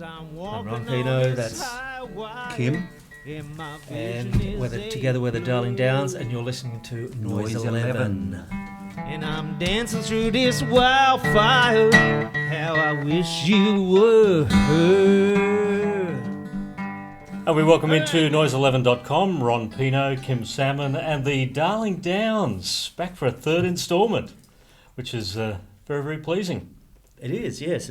I'm Ron Peno, that's Kim, and together we're the Darling Downs, and you're listening to Noise 11. And I'm dancing through this wildfire, how I wish you were. And we welcome into noise11.com, Ron Peno, Kim Salmon, and the Darling Downs, back for a third instalment, which is very, very pleasing. It is, yes.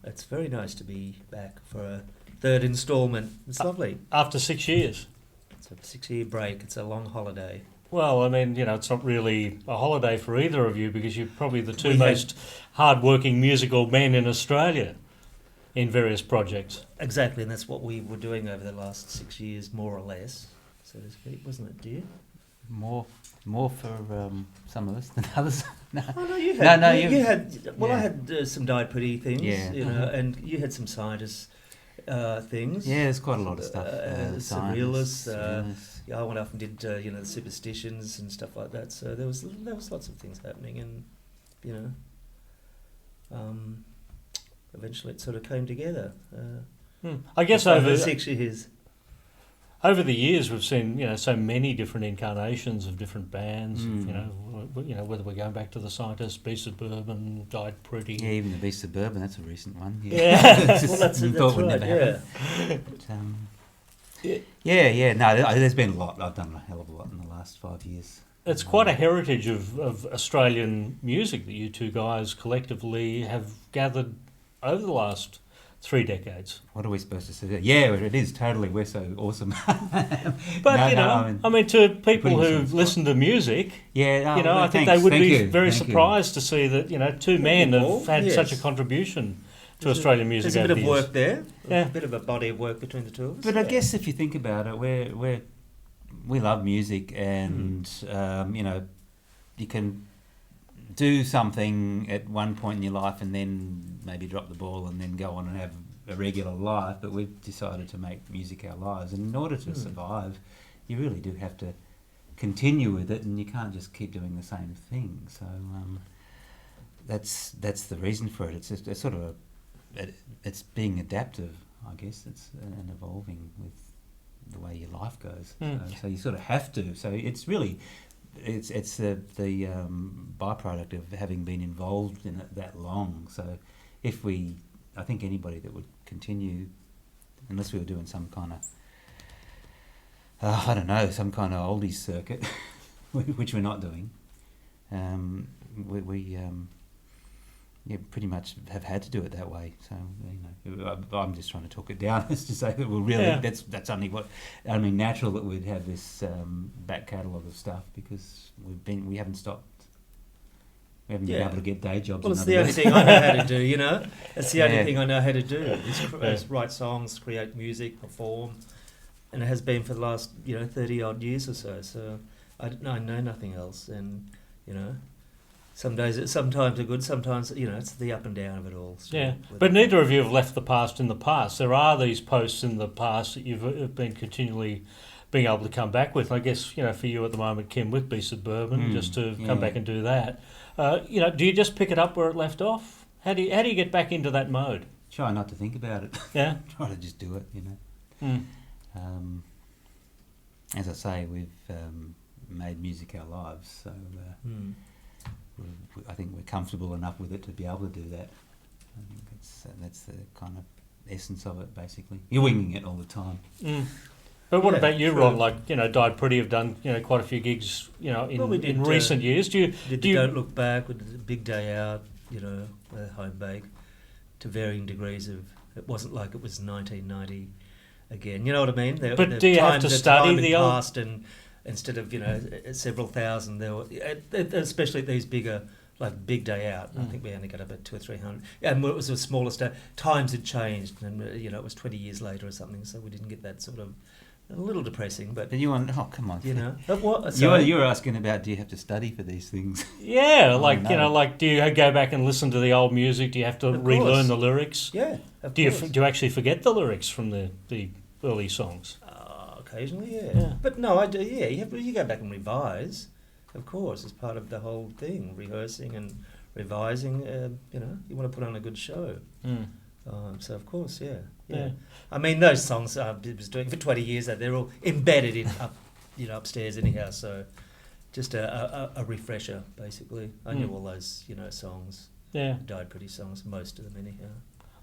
It's very nice to be back for a third instalment. It's lovely. After 6 years. It's a 6-year break. It's a long holiday. Well, I mean, it's not really a holiday for either of you because you're probably the two most hard-working musical men in Australia in various projects. Exactly, and that's what we were doing over the last 6 years, more or less, so to speak, wasn't it, dear? More for some of us than others. No. Oh no, you had. You had. Well, yeah. I had some Die Pretty things, and you had some scientist things. Yeah, there's quite a lot of stuff. Surrealists. I went off and did the superstitions and stuff like that. So there was lots of things happening, and eventually it sort of came together. I guess over 6 years. Over the years, we've seen so many different incarnations of different bands. Whether we're going back to the Scientists, Beast of Bourbon, Died Pretty. Yeah, even the Beast of Bourbon. That's a recent one. Yeah. Well, that's right. Never but, No, there's been a lot. I've done a hell of a lot in the last 5 years. It's quite a heritage of Australian music that you two guys collectively have gathered over the last 3 decades. What are we supposed to say? Yeah, it is totally. We're so awesome. But I mean, to people who listen to music, I think they would be very surprised to see that two men have had such a contribution to Australian music. There's a bit of work there, a bit of a body of work between the two of us. But I guess if you think about it, we love music, and you can do something at one point in your life and then maybe drop the ball and then go on and have a regular life, but we've decided to make music our lives, and in order to survive you really do have to continue with it, and you can't just keep doing the same thing. So that's the reason for it. It's sort of it's being adaptive, I guess, and evolving with the way your life goes. So you sort of have to. So it's really it's the byproduct of having been involved in it that long. So I think anybody that would continue, unless we were doing some kind of some kind of oldies circuit, which we're not doing, we pretty much have had to do it that way. So I'm just trying to talk it down as to say that we're really that's only natural that we'd have this back catalogue of stuff, because we haven't stopped. We haven't been able to get day jobs. Well, it's the only thing I know how to do. It's the only thing I know how to do is write songs, create music, perform, and it has been for the last 30 odd years or so. So I know nothing else, and sometimes are good, sometimes it's the up and down of it all. So but neither of you have left the past in the past. There are these posts in the past that you've been continually being able to come back with. I guess for you at the moment, Kim, with Beast of Bourbon, just to come back and do that. Do you just pick it up where it left off? How do you get back into that mode? Try not to think about it. Yeah. Try to just do it. As I say, we've made music our lives, so. I think we're comfortable enough with it to be able to do that. I think that's the kind of essence of it, basically. You're winging it all the time. But what about you, Ron? Like, Died Pretty have done, quite a few gigs, in recent years. Do you Don't Look Back, with the Big Day Out, home bake, to varying degrees of. It wasn't like it was 1990 again. You know what I mean? But do you have to study the old past and? Instead of several thousand, there were, especially at these bigger, like Big Day Out. I think we only got about 200 or 300, and it was the smallest. Times had changed, and it was 20 years later or something, so we didn't get that sort of. A little depressing, but you want? Oh, come on! You were asking about, do you have to study for these things? Yeah, do you go back and listen to the old music? Do you have to relearn the lyrics? Yeah. Do you actually forget the lyrics from the early songs? Occasionally, yeah. But no, I do. Yeah, you go back and revise, of course, as part of the whole thing, rehearsing and revising. You want to put on a good show. So of course, yeah. Yeah. I mean, those songs I was doing for 20 years, they're all embedded in upstairs anyhow. So just a refresher, basically. I knew all those, songs. Yeah. Died Pretty songs, most of them anyhow.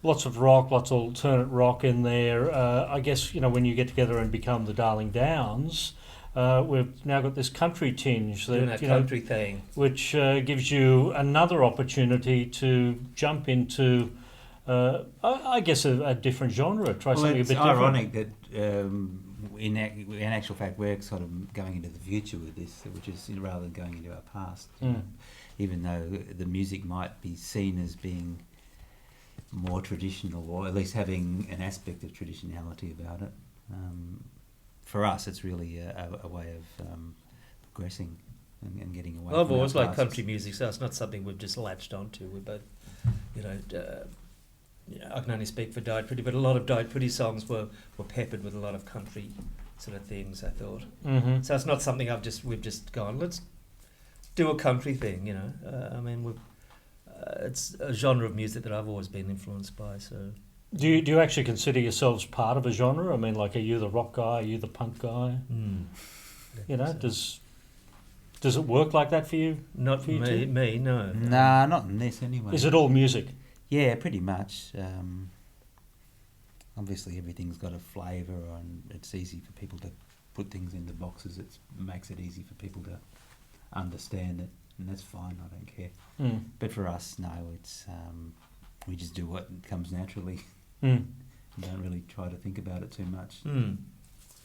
Lots of rock, lots of alternate rock in there. I guess, when you get together and become the Darling Downs, we've now got this country tinge. Doing that country thing. Which gives you another opportunity to jump into, I guess, a different genre. Try something a bit different. It's ironic that, in actual fact, we're sort of going into the future with this, which is rather than going into our past. Even though the music might be seen as being more traditional, or at least having an aspect of traditionality about it. For us, it's really a way of progressing and getting away. Well, I've from always our liked pasts. country music, so it's not something we've just latched onto. We both, I can only speak for Died Pretty, but a lot of Died Pretty songs were peppered with a lot of country sort of things, I thought. Mm-hmm. So it's not something we've just gone, let's do a country thing, I mean, it's a genre of music that I've always been influenced by, so... Do you actually consider yourselves part of a genre? I mean, like, are you the rock guy? Are you the punk guy? Does it work like that for you? Not for me, no. Nah, not in this anyway. Is it all music? Yeah, pretty much. Obviously, everything's got a flavour, and it's easy for people to put things into boxes. It makes it easy for people to understand it, and that's fine. I don't care. But for us, no, it's we just do what comes naturally. We don't really try to think about it too much.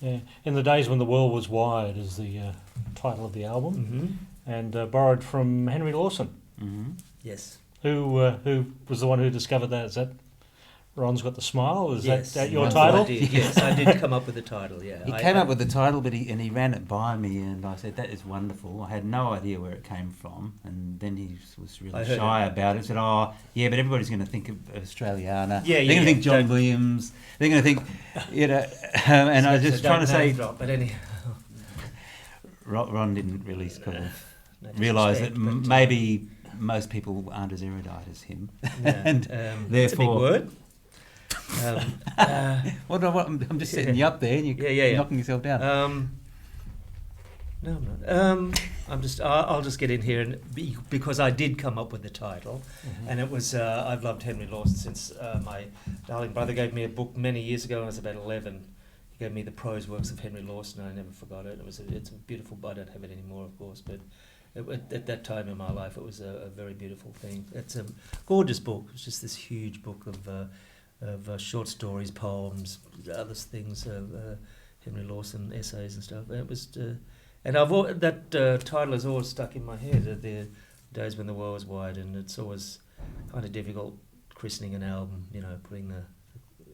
Yeah. In the Days When the World Was Wide is the title of the album, and borrowed from Henry Lawson. Yes. Who was the one who discovered that? Is that Ron's Got the Smile? Is that your Yes, title? I did, yes, I did come up with the title, yeah. He came up with the title, but he ran it by me, and I said, that is wonderful. I had no idea where it came from, and then he was really shy about it. Said, oh, yeah, but everybody's going to think of Australiana. They're going to think John Williams. They're going to think, and so, I was just trying to say... Drop, but anyhow. Ron didn't really kind of realise that maybe most people aren't as erudite as him. And therefore... That's a big word. I'm just setting you up there, and you're knocking yourself down. No, I'm not. I'll just get in here, and because I did come up with the title, and it was I've loved Henry Lawson since my darling brother gave me a book many years ago when I was about 11. He gave me the prose works of Henry Lawson, and I never forgot it. It's a beautiful. I don't have it anymore, of course, but at that time in my life, it was a very beautiful thing. It's a gorgeous book. It's just this huge book of short stories, poems, other things, Henry Lawson essays and stuff. And it was, and that title has always stuck in my head. The Days When the World Was Wide, and it's always kind of difficult christening an album, putting the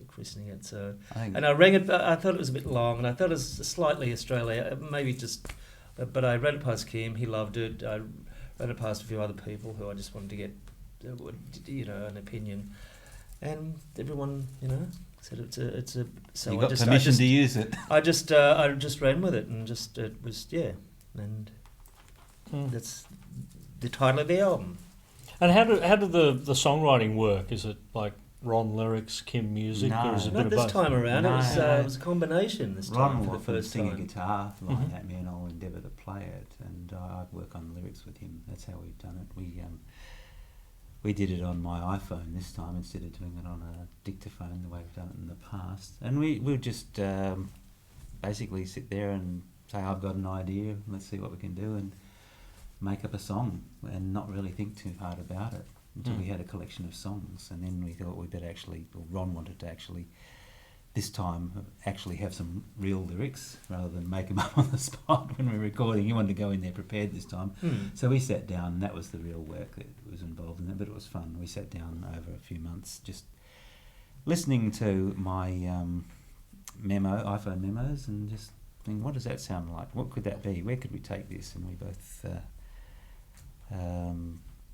christening it. So, and I rang it. I thought it was a bit long, and I thought it was slightly Australia, maybe just. But I ran it past Kim. He loved it. I ran it past a few other people who I just wanted to get, an opinion. And everyone, said it's a. So you got permission to use it. I just ran with it, and it was and that's the title of the album. And how did the songwriting work? Is it like Ron lyrics, Kim music, or is it a bit not of this both? time around. No, it was a combination this time Ron for the first sing time. a guitar like that, me, and I'll endeavour to play it, and I'd work on the lyrics with him. That's how we've done it. We did it on my iPhone this time instead of doing it on a dictaphone the way we've done it in the past. And we would just basically sit there and say, I've got an idea, let's see what we can do, and make up a song and not really think too hard about it until we had a collection of songs. And then we thought we'd better Ron wanted to this time have some real lyrics rather than make them up on the spot when we were recording. He wanted to go in there prepared this time. So we sat down, and that was the real work that was involved in it, but it was fun. We sat down over a few months just listening to my iPhone memos, and just thinking, what does that sound like? What could that be? Where could we take this? And we both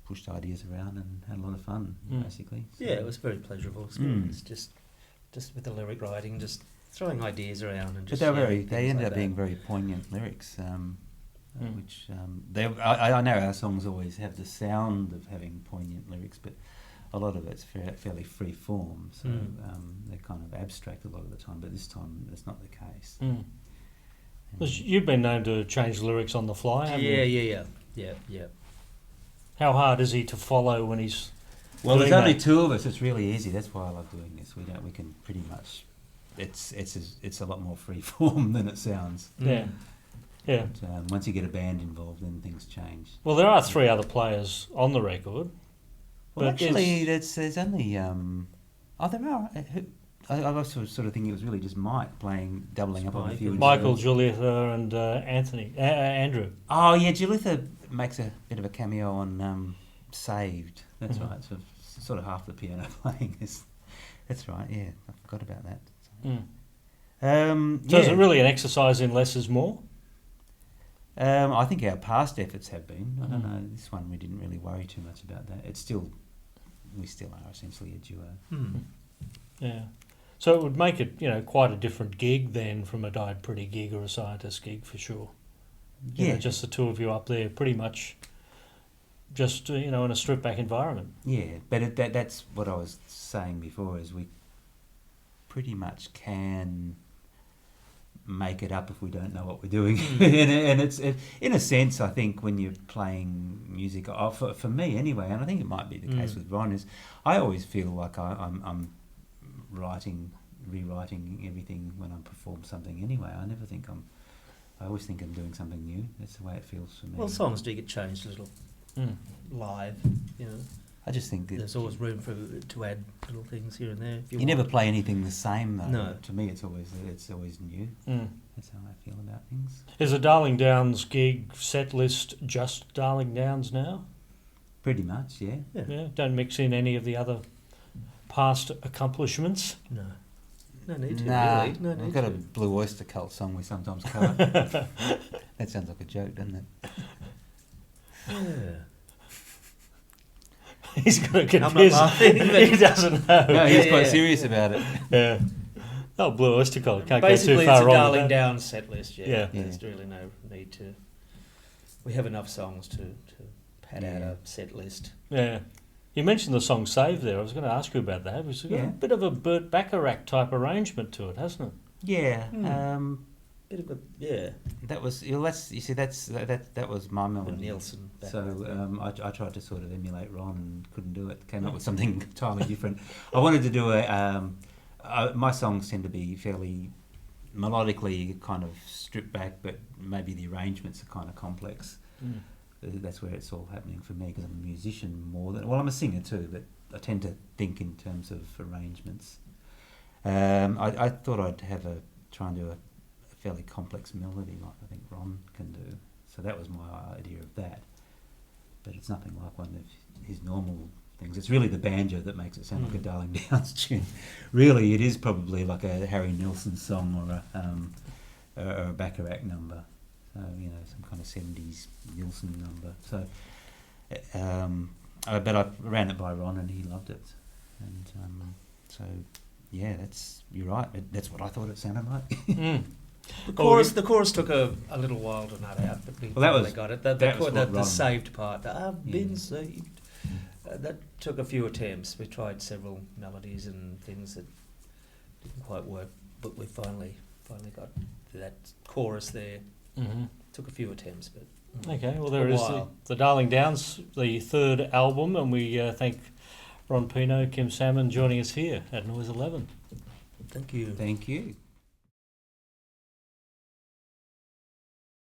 pushed ideas around and had a lot of fun, basically. So, yeah, it was a very pleasurable experience. Just with the lyric writing, just throwing ideas around, and just. But they ended up being very poignant lyrics, which I know our songs always have the sound of having poignant lyrics, but a lot of it's fairly free form, so they're kind of abstract a lot of the time. But this time, that's not the case. You've been known to change lyrics on the fly, haven't you? Yeah. Well, How hard is he to follow when he's there's doing only that? two of us. It's really easy. That's why I love doing this. We can pretty much. It's a lot more free form than it sounds. Yeah. But, once you get a band involved, then things change. Well, there are 3 other players on the record. Well, but actually, there's only there are. I was sort of thinking it was really just Mike doubling up on a few. Michael, instruments. Julieta, and Andrew. Oh yeah, Julitha makes a bit of a cameo on Saved. That's right. So sort of half the piano playing is. That's right. Yeah, I forgot about that. So is it really an exercise in less is more? I think our past efforts have been. I don't know. This one we didn't really worry too much about that. We still are essentially a duo. Yeah. So it would make it, quite a different gig then from a Died Pretty gig or a Scientist gig for sure. You know, just the two of you up there, pretty much just, in a stripped back environment. Yeah, but that's what I was saying before, is we pretty much can make it up if we don't know what we're doing. and it's in a sense, I think, when you're playing music, for me anyway, and I think it might be the case with Ron, is I always feel like I'm rewriting everything when I perform something anyway. I always think I'm doing something new. That's the way it feels for me. Well, songs do get changed a little live, I just think There's always room to add little things here and there. If you never play anything the same, though. No. To me, it's always new. That's how I feel about things. Is the Darling Downs gig set list just Darling Downs now? Pretty much, yeah. Yeah. Don't mix in any of the other past accomplishments? No. No need to, Nah, really. No need we've got a to. Blue Oyster Cult song we sometimes cover. That sounds like a joke, doesn't it? Yeah. He's got to I'm not confuse. laughing, but He doesn't know. No, he's quite Yeah. serious about it. Yeah. Oh, Blue Oyster Cult. Can't basically go too it's far a wrong Darling with that. Down set list, Yeah. There's really no need to... We have enough songs to pad out a set list. Yeah. You mentioned the song Save there. I was going to ask you about that. It's got a bit of a Burt Bacharach type arrangement to it, hasn't it? Yeah. Bit of a... Yeah. That was that was my melody. Nielsen. So I tried to sort of emulate Ron and couldn't do it. Came up with something entirely different. I wanted to do my songs tend to be fairly melodically kind of stripped back, but maybe the arrangements are kind of complex. That's where it's all happening for me, because I'm a musician more than... Well, I'm a singer too, but I tend to think in terms of arrangements. I thought I'd try and do a fairly complex melody like I think Ron can do. So that was my idea of that. But it's nothing like one of his normal things. It's really the banjo that makes it sound like a Darling Downs tune. Really, it is probably like a Harry Nilsson song or a Bacharach number. So, some kind of 70s Nilsson number. So, but I ran it by Ron and he loved it. And so, yeah, you're right. That's what I thought it sounded like. The chorus took a little while to nut out, but we finally got it. The saved part, I've been saved. That took a few attempts. We tried several melodies and things that didn't quite work, but we finally got that chorus there. Took a few attempts, but okay. Well, there is the Darling Downs, the third album, and we thank Ron Peno, Kim Salmon joining us here at Noise 11. Thank you. Thank you.